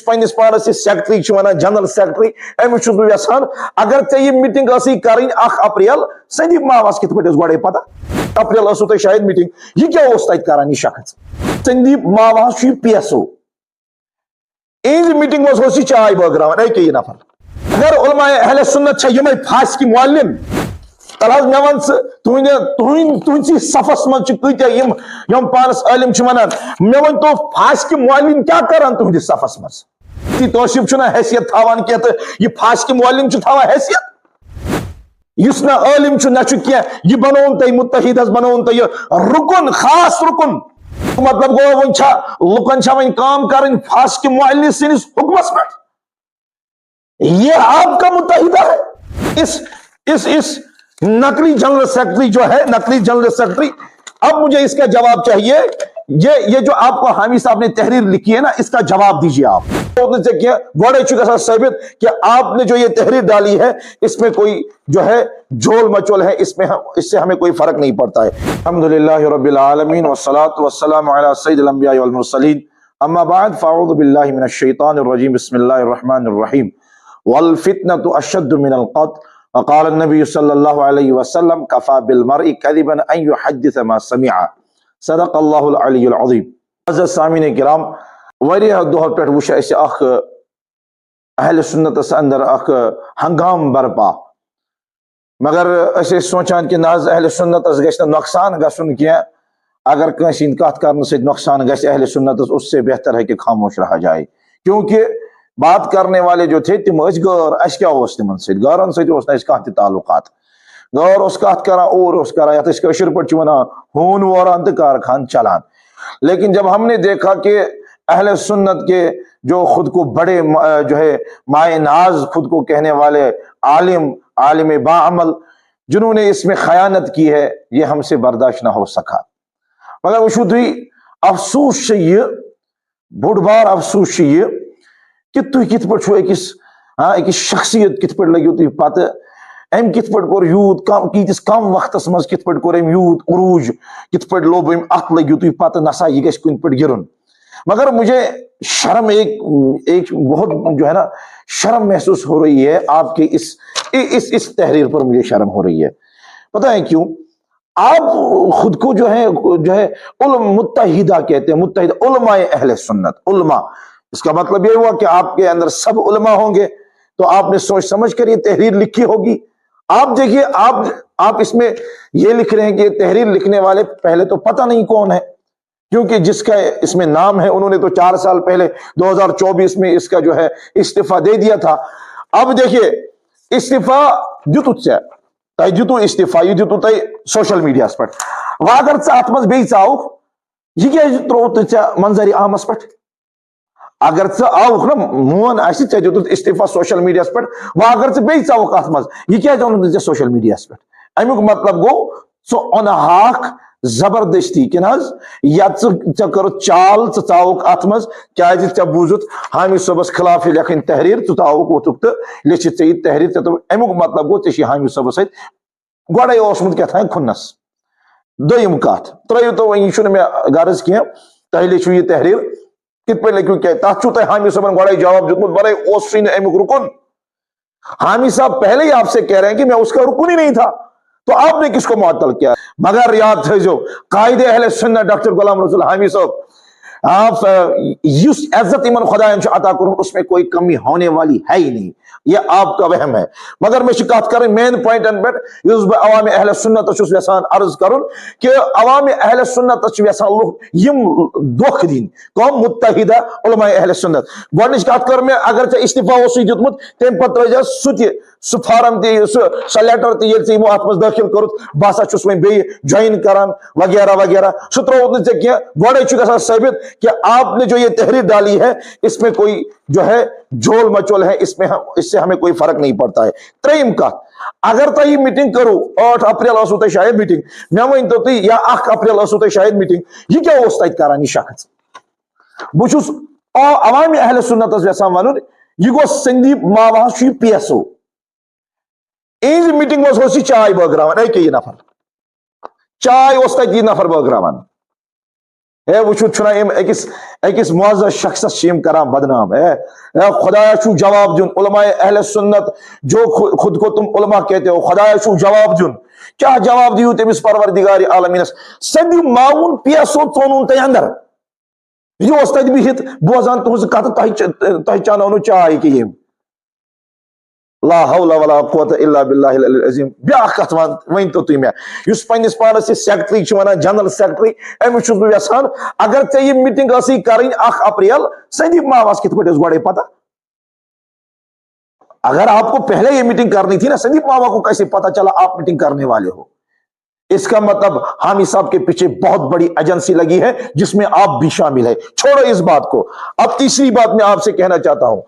پنس پانس یہ سیکٹری ونان جنرل سیکٹری امس بہ یژھان اگر ژے یہ میٹنگ ٲسٕے کرٕنۍ 1 اپریل سندیپ ماوس کتھ پٲٹھۍ ٲس گۄڈے پتہ اپریل ٲسوٕ تۄہہِ شاید میٹنگ یہ کیا اوس تتہِ کران یہ شخص سندیپ ماوس چھُ پی ایس او اہذ میٹنگ منٛز اوس یہ چائے بٲگراوان أکے یہ نفر اگر علماء اہل سنت چھِ یِمے فاسقہِ معلم تل حظ مےٚ وَن تُہنٛدسٕے صفس منٛز چھِ کۭتیاہ یِم پانس عٲلم چھِ ونان مےٚ ؤنۍتو فاسقہِ معلم کیاہ کران تُہنٛدِس صفس منٛز توصیف چھُنہ حیثیت تھاوان کینٛہہ تہٕ یہِ فاسقہِ معلم چھُ تھاوان حیثیت یُس نہ عٲلم چھُ نہ چھُ کینٛہہ یہِ بنووُن تۄہہِ مُتحد حظ بنووُن تۄہہِ یہِ رُکُن خاص رُکُن مطلب گوٚو وۄنۍ چھا لُکن چھا وۄنۍ کٲم کرٕنۍ فاسقہِ معلم سٕنٛدِس حُکمس پٮ۪ٹھ یہ آپ کا متحدہ ہے اس نقلی جنرل سیکرٹری جو ہے نقلی جنرل سیکرٹری اب مجھے اس کا جواب چاہیے یہ جو آپ کو حامی صاحب نے تحریر لکھی ہے نا اس کا جواب دیجیے آپ گوڑے چکا ثابت کہ آپ نے جو یہ تحریر ڈالی ہے اس میں کوئی جو ہے جھول مچول ہے اس سے ہمیں کوئی فرق نہیں پڑتا ہے الحمدللہ رب العالمین والصلاة والسلام علی سید الانبیاء والمرسلین اما بعد فاعوذ باللہ من الشیطان الرجیم بسم اللہ الرحمن الرحیم والفتنة اشد من القتل وقال النبي صلى الله عليه وسلم كفى بالمرء كذبا ان يحدث ما سمع صدق الله العلی العظیم عزیز سامعین کرام واریاہ دۄہو پٮ۪ٹھ وٕچھ اَسہِ اکھ اہل سنتس اندر اکھ ہنگام برپا مگر أسۍ ٲسۍ سونچان کہ نہ حظ اہل سنتس گژھِ نہٕ نۄقصان گژھُن کینٛہہ اگر کٲنٛسہِ ہٕنٛدۍ کتھ کرنہٕ سۭتۍ نۄقصان گژھِ اہل سنتس اس سے بہتر ہے کہ خاموش رہا جائے کیونکہ بات کرنے والے جو تھے تم ٲسۍ غٲر اَسہِ کیٛاہ اوس تِمن سۭتۍ غٲرن سۭتۍ اوس نہٕ اَسہِ کانٛہہ تہِ تعلقات غٲر اوس کتھ کران اور اوس کران یتھ أسۍ کٲشِر پٲٹھۍ چھِ ونان ہوٗن ووران تہٕ کارخان چلان لیکن جب ہم نے دیکھا کہ اہل سنت کے جو خود کو بڑے جو ہے مائے ناز خود کو کہنے والے عالم باعمل جنہوں نے اس میں خیانت کی ہے یہ ہم سے برداشت نہ ہو سکا مگر وٕچھو تُہۍ افسوس چھُ یہِ بوٚڑ بار افسوس چھُ یہِ کہ تُہۍ کِتھ پٲٹھۍ چھُو أکِس شخصیت کِتھ پٲٹھۍ لٔگِو تُہۍ پتہٕ أمۍ کِتھ پٲٹھۍ کوٚر یوٗت کیٖتِس کم وقتس منٛز کِتھ پٲٹھۍ کوٚر أمۍ یوٗت عروٗج کِتھ پٲٹھۍ لوٚب أمۍ اتھ لٔگِو تُہۍ پتہٕ نسا یہ گژھِ کُنہِ پٲٹھۍ گِرُن مگر مجھے شرم ایک بہت جو ہے نا شرم محسوس ہو رہی ہے آپ کے اس تحریر پر مجھے شرم ہو رہی ہے پتہ ہے کیوں آپ خود کو جو ہے متحدہ کہتے ہیں متحدہ علماء اہل سنت علماء اس کا مطلب یہ ہوا کہ آپ کے اندر سب علماء ہوں گے تو آپ نے سوچ سمجھ کر یہ تحریر لکھی ہوگی آپ دیکھیے آپ اس میں یہ لکھ رہے ہیں کہ تحریر لکھنے والے پہلے تو پتہ نہیں کون ہے کیونکہ جس کا اس میں نام ہے انہوں نے تو 4 سال پہلے 2024 میں اس کا جو ہے استعفیٰ دے دیا تھا اب دیکھیے استعفیٰ دتو استعفیٰ یہ دتو تۄہہِ سوشل میڈیاہس پٮ۪ٹھ وۄنۍ اگر ژٕ اتھ منٛز بیٚیہِ ژاوُکھ یہِ کیازِ ترووُتھ ژےٚ منظرِ عامس پٮ۪ٹھ اگر ژٕ آوُکھ نا مون آسہِ ژےٚ دِتُتھ استعفیٰ سوشل میڈیاہس پٮ۪ٹھ وۄنۍ اگر ژٕ بیٚیہِ ژاوُکھ اتھ منٛز یہِ کیازِ اوٚنُتھ نہٕ ژےٚ سوشل میڈیاہس پٮ۪ٹھ امیُک مطلب گوٚو ژٕ اوٚنہاکھ زبردستی کِنہٕ حظ یا ژےٚ کٔرٕتھ چال ژٕ ژاوُکھ اتھ منٛز کیازِ ژےٚ بوٗزُتھ حامد صٲبس خلاف لیکھٕنۍ تحریر ژٕ ژاوُکھ ووٚتھُکھ تہٕ لیٚچھِتھ ژےٚ یہِ تحریر ژےٚ دوٚپ امیُک مطلب گوٚو ژےٚ چھُے حامد صٲبس سۭتۍ گۄڈے اوسمُت کیٛاہ کھُنس دوٚیِم کتھ ترٲیِو تو وۄنۍ یہِ چھُنہٕ مےٚ غرض کینٛہہ تۄہہِ لیکھِو یہِ تحریر کِتھ پٲٹھۍ لیکھِو کیٛاہ تتھ چھُو تۄہہِ حامد صٲبن گۄڈے جواب دیُتمُت بَرے اوسُے نہٕ امیُک رُکُن حامد صاحب پہلے ہی آپ سے کہہ رہے ہیں کہ میں اس کا رکن ہی نہیں تھا تو آپ نے کس کو معطل کیا مگر یاد تھٲیزیو قائد اہل سنت ڈاکٹر غلام رسول حامد صاحب آپ یس عزت ایمن خدایان عطا کرن اس میں کوئی کمی ہونے والی ہے ہی نہیں یہ آپ کا وہم ہے مگر میں کت کر مین پوائنٹن پہ اس بہ عوام اہل سنت یژھان عرض کرن کہ عوام اہل سنت یژھان لوگ یم دھوکہ دین قوم متحدہ علماء اہل سنت گۄڈنِچ کت کر میں اگر ژےٚ استعفیٰ اوسُے دیُتمُت تمہِ پتہٕ ترٲیزِ سُہ فارم تہِ سۄ لیٹر تہِ ییٚلہِ ژےٚ یِمو اتھ منٛز دٲخل کوٚرُتھ بہٕ ہسا چھُس وۄنۍ بیٚیہِ جویِن کران وغیرہ وغیرہ سُہ ترٛووُتھ نہٕ ژےٚ کینٛہہ گۄڈے چھُ گژھان ثٲبت کہ آپ نے جو یہ تحریر ڈالی ہے اس میں کوئی جو ہے جھول مچول ہے اس سے ہمیں کوئی فرق نہیں پڑتا ہے ترٛیِم کتھ اگر تۄہہِ یہِ میٹنگ کٔرٕو 8 اپریل ٲسوٕ تۄہہِ شاید میٹنگ مےٚ ؤنۍتو تُہۍ یا 1 اپریل ٲسوٕ تۄہہِ شاید میٹنگ یہِ کیٛاہ اوس تتہِ کران یہِ شخص بہٕ چھُس عوامِ اہل سنتس یژھان ونُن یہِ گوٚو سندیپ ماوس چھُ یہِ پی ایس او اہنٛزِ میٹنگ منٛز اوس یہِ چاے بٲگراوان أکے یہِ نفر چاے اوس تتہِ یہِ نفر بٲگراوان ہے وہ اکس معزز شخص کران بدنام ہے خدایا چھو جواب دن علماء اہل سنت جو خود کو تم علماء کہتے ہو خدایا چھو جواب دن کیا جواب دیو تمس پروردگار عالمینس سندی معاون پیسو ژونن تہ اندر یہ اس تت بہت بوزان تہذ کت تہ چانو چائے کہ لا حول ولا قوت الا بالله العلی العظیم بیاکھ کت ون تو تھی اس پنس پانس یہ سیکٹری ونان جنرل سیکٹری امس چھس بہ یژھان اگر ژے یہ میٹنگ ٲسی کرٕنۍ 1 اپریل سندیپ ماوس کت پٲٹھۍ ٲس گۄڈے پتہ اگر آپ کو پہلے یہ میٹنگ کرنی تھی نا سندیپ ماوا کو کیسے پتا چلا آپ میٹنگ کرنے والے ہو اس کا مطلب حامی صاحب کے پیچھے بہت بڑی ایجنسی لگی ہے جس میں آپ بھی شامل ہے چھوڑو اس بات کو اب تیسری بات میں آپ سے کہنا چاہتا ہوں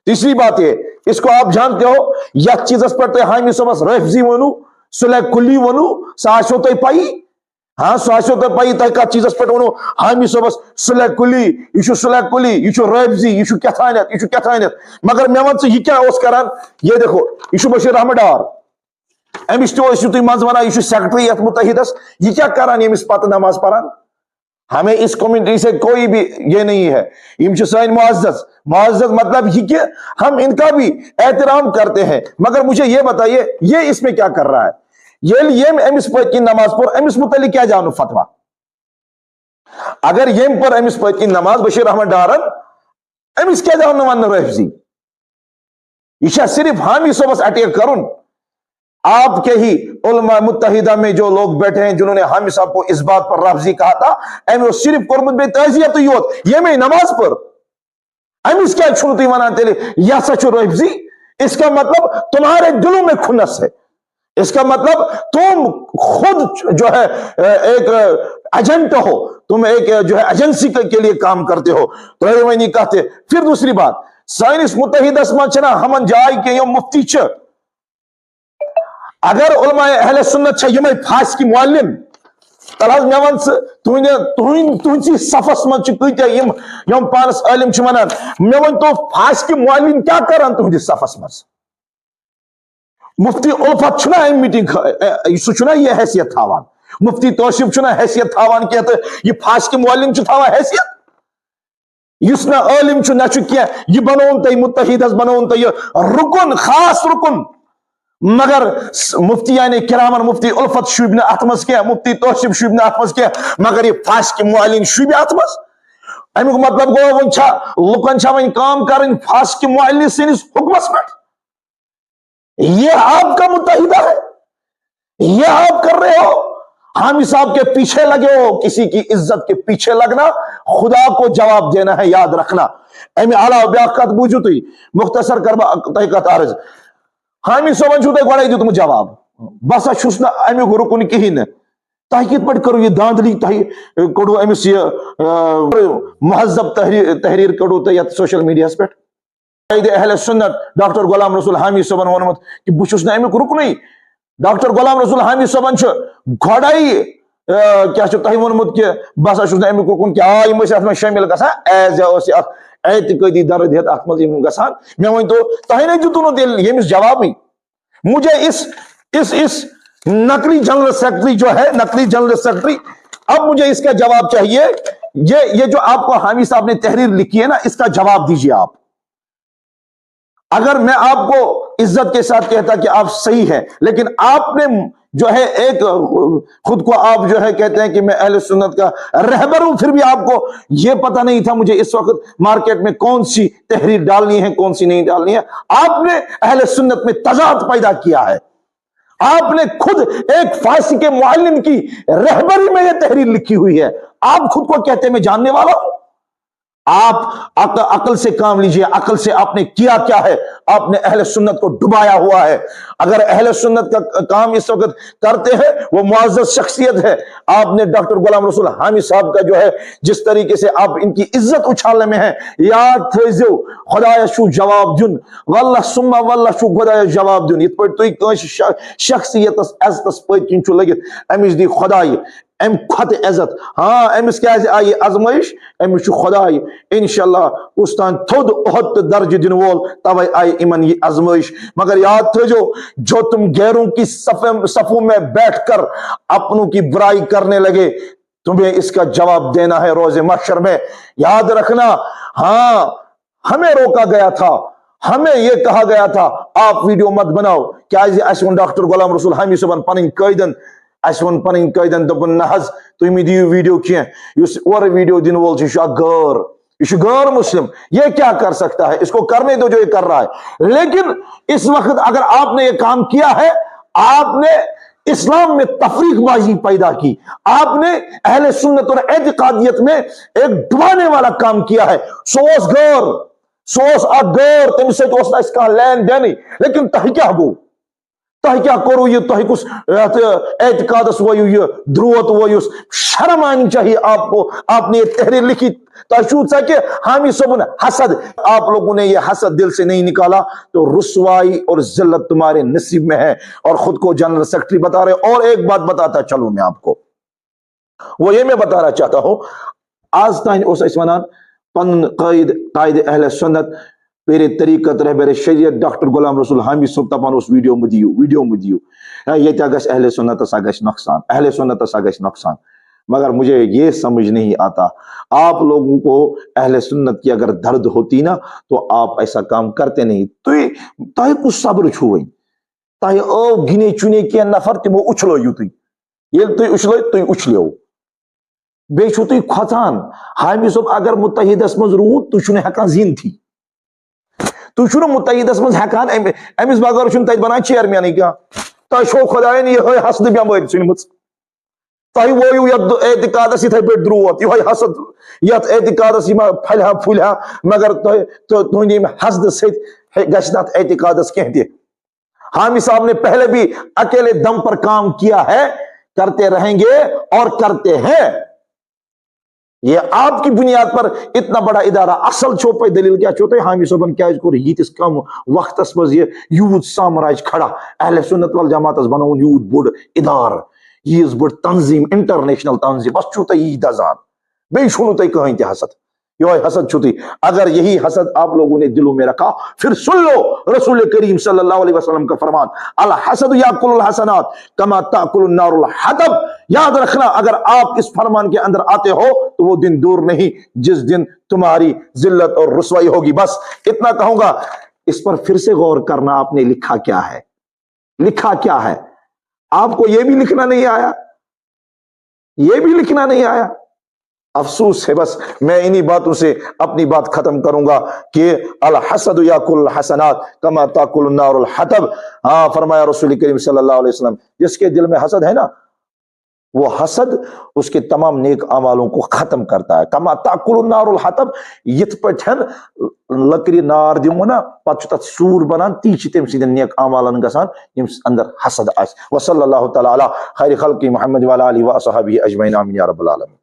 تیسری بات یہ اس کو آپ جانتے ہو یا چیز پر حامی صبس رفضی ونو سلح کلی ونو سو تھی پائی ہاں سو تھی پائی تھی کت چیز پہ ونو حامی صبس سلح کلی یہ سلح کلی یہ رفضی یہ کتانیت مگر مے ون یہ کیا کران یہ دیکھو یہ بشیر احمد ڈار امس تھی مز ونان یہ سیکٹری یت متحدس یہ کیا کران یمس پتہ نماز پران ہمیں اس کمیونٹی سے کوئی بھی یہ نہیں ہے یم سن معزز مطلب یہ کہ ہم ان کا بھی احترام کرتے ہیں مگر مجھے یہ بتائیے یہ اس میں کیا کر رہا ہے یہ امس پت کی نماز پر امس متعلق کیا جانو فتوا اگر یم پر امس پت کی نماز بشیر احمد ڈارن امس کیا جانو ون رفضی یہ صرف حامی صبس اٹیک کرن آپ کے ہی علماء متحدہ میں جو لوگ بیٹھے ہیں جنہوں نے حامی صاحب کو اس بات پر رفضی کہا تھا ایم صرف قربت بے تعزیت یوت یہ میں نماز پر امس کیا چھوٹی ونان تیلے یا سچ رفضی اس کا مطلب تمہارے دلوں میں کھنس ہے اس کا مطلب تم خود جو ہے ایک ایجنٹ ہو تم ایک جو ہے ایجنسی کے لیے کام کرتے ہو تو یہ نہیں کہتے پھر دوسری بات سائنس متحدہ اسمان چنا ہمن جائے کہ یہ مفتی چھ اگر علماء اہل سنت چھے یمے پھاس کی معلم تلحظ میں ون تہنسی صفس من کتیا یم پانس عالم ونان میں ون تو پھاس کی معلم کیا کران تہندس صفس من مفتی الفت چھنا ام میٹنگ سہ یہ حیثیت تھاوان مفتی توصیف چھنا حیثیت تھاوان کی یہ پھاس کی معلم تھاوان حیثیت اس نا عالم نہ یہ بنون تی متحدس بنون تی رکن خاص رکن مگر مفتی یعنی کرامن مفتی الفت شوبن اتمس کیا مفتی توصیف شوبن اتمس کیا مگر یہ پھاس کی معلم شوب اتمس امیک مطلب گو ون چھا لکن چھا ون کام کرن پھاس کی معلم سنس حکمس پہ یہ آپ کا متحدہ ہے یہ آپ کر رہے ہو حامی صاحب کے پیچھے لگے ہو کسی کی عزت کے پیچھے لگنا خدا کو جواب دینا ہے یاد رکھنا امی اعلیٰ بیاقت بوجھو تی مختصر کربا تحقیقات عرض حامی صاحب چھو تے گوڑائی دیو تم جواب بس چھوس نا امی کو رکن کہیں تحقیق پڑھ کرو یہ داندلی کڑو امیس یہ مہذب تحریر کڑو تے یا سوشل میڈیا پہ اہل سنت ڈاکٹر غلام رسول حامی صاحب ونمت کہ بہ چھس نا امیک رکن ڈاکٹر غلام رسول حامی صاحب گوڑائی کیا تہ ونمت کہ بس چھس نا امیک رکن کہ یم ات میں شامل گژھان ایز اعتقادی درد ہت ات من گژھان مے ون تو تہ نے دتو دل یمس جوابی مجھے اس نقلی جنرل سیکرٹری جو ہے نقلی جنرل سیکرٹری اب مجھے اس کا جواب چاہیے یہ جو آپ کو حامی صاحب نے تحریر لکھی ہے نا اس کا جواب دیجیے آپ اگر میں آپ کو عزت کے ساتھ کہتا کہ آپ صحیح ہیں لیکن آپ نے جو ہے ایک خود کو آپ جو ہے کہتے ہیں کہ میں اہل سنت کا رہبر ہوں پھر بھی آپ کو یہ پتہ نہیں تھا مجھے اس وقت مارکیٹ میں کون سی تحریر ڈالنی ہے کون سی نہیں ڈالنی ہے آپ نے اہل سنت میں تضاد پیدا کیا ہے آپ نے خود ایک فاسق کے معلم کی رہبری میں یہ تحریر لکھی ہوئی ہے آپ خود کو کہتے ہیں میں جاننے والا ہوں آپ عقل سے کام لیجئے عقل سے آپ نے کیا کیا ہے آپ نے اہل سنت کو ڈبایا ہوا ہے اگر اہل سنت کا کام اس وقت کرتے ہیں وہ معزز شخصیت ہے آپ نے ڈاکٹر غلام رسول حامی صاحب کا جو ہے جس طریقے سے آپ ان کی عزت اچھالنے میں ہیں یاد تھیزو خدایا شو جواب دن واللہ سمہ واللہ شو خدایا جواب دن یہ پڑھ تو شخصیت عزت پڑھ کن چھو لگت امس دی خدای ام کھت عزت ہاں امس کیا آئی ازمائش امس خدائی انشاءاللہ استان تھود احد درج دن وول توے آئی امن یہ ازمائش مگر یاد تھو جو تم غیروں کی صفوں میں بیٹھ کر اپنوں کی برائی کرنے لگے تمہیں اس کا جواب دینا ہے روز محشر میں. یاد رکھنا ہاں ہمیں روکا گیا تھا, ہمیں یہ کہا گیا تھا آپ ویڈیو مت بناؤ. کیا ڈاکٹر غلام رسول حامی صاحبن پن قائدن ون پن قائدن دپن نہ حظ تھی مہ دیو ویڈیو کی اور ویڈیو دن وول یہ غیر مسلم, یہ کیا کر سکتا ہے, اس کو کرنے دو جو یہ کر رہا ہے. لیکن اس وقت اگر آپ نے یہ کام کیا ہے, آپ نے اسلام میں تفریق بازی پیدا کی, آپ نے اہل سنت اور اعتقادیت میں ایک ڈبانے والا کام کیا ہے. سوس غیر تم سے تو اس کا لین دین, لیکن تہ کیا گو, تہ کیا کرو یہ, تہ کس اعتقادس ویو یہ دروت ویس, شرم آنی چاہیے آپ کو. آپ نے یہ تحریر لکھی تشوت کہ حامی صاحب حسد, آپ لوگوں نے یہ حسد دل سے نہیں نکالا تو رسوائی اور ذلت تمہارے نصیب میں ہے, اور خود کو جنرل سیکرٹری بتا رہے. اور ایک بات بتاتا چلوں میں آپ کو, وہ یہ میں بتانا چاہتا ہوں, آج تائن اس اسمانان پن قائد اہل سنت پیر طریقت رہبر شریعت ڈاکٹر غلام رسول حامی صاحب تپان اس ویڈیو میں دیو یہ تیا گژھِ اہل سنت سا گژھِ نقصان, اہل سنت سا گژھِ نقصان. مگر مجھے یہ سمجھ نہیں آتا, آپ لوگوں کو اہل سنت کی اگر درد ہوتی نا تو آپ ایسا کام کرتے نہیں. تہ کس صبر چھو وین, تہ او گنے چنے کی نفر تمو اچھلو یو تھی, یہ تھی اچھلو تھی اچھلیو بے چھو تھی کھوژان. حامی صاحب اگر متحدس مز رود تو چھنے ہکان زین تھی, تو چھو متحدس مز ہکان امس بغیر چھن تت بنان چیئرمین کیا, تہ چھو خدائن یہ حسد بیماری ژھنمٕژ, تہ وویو یتھ اعتقادس یتھے پٲٹھۍ دروت یہ حسد یتھ اعتقادس یہ پھلہا پھلہا, مگر تہندِ حسد سۭتۍ گژھِ نہٕ اتھ اعتقادس کینٛہہ تہِ. حامی صاحب نے پہلے بھی اکیلے دم پر کام کیا ہے, کرتے رہیں گے اور کرتے ہیں. یہ آپ کی بنیاد پر اتنا بڑا ادارہ اصل چھوپے دلیل کیا چھوٹے حامی صاحبن کیا کور یتس کم وقتس مز یہ یوت سامراج کھڑا, اہل سنت والجماعت بناون یوت بوڑ ادار, یس بڑ تنظیم, انٹرنیشنل تنظیم, بس چھو تہ یہ دزان, بے چھو تہ کہیں تہ حسد, یہ حسد چھو تھی. اگر یہی حسد آپ لوگوں نے دلوں میں رکھا پھر سن لو رسول کریم صلی اللہ علیہ وسلم کا فرمان, الحسد یاکل الحسنات کما تاکل النار الحطب. یاد رکھنا اگر آپ اس فرمان کے اندر آتے ہو تو وہ دن دور نہیں جس دن تمہاری ذلت اور رسوائی ہوگی. بس اتنا کہوں گا, اس پر پھر سے غور کرنا آپ نے لکھا کیا ہے, لکھا کیا ہے. آپ کو یہ بھی لکھنا نہیں آیا, یہ بھی لکھنا نہیں آیا. افسوس ہے. بس میں انہی باتوں سے اپنی بات ختم کروں گا کہ الحسد یاکل الحسنات کما تاکل النار الحطب. ہاں فرمایا رسول کریم صلی اللہ علیہ وسلم, جس کے دل میں حسد ہے نا وہ حسد اس کے تمام نیک اعمالوں کو ختم کرتا ہے. کما تاکل النار الحطب, یت پٹھن لکری نار دمو نا پتہ تت سور بنان, تی چھ تم سندن نیک اعمالن گسان یم اندر حسد آس. وصلی اللہ تعالی علی خیر خلق محمد وعلی آلہ وصحبہ اجمعین, آمین یا رب العالمین.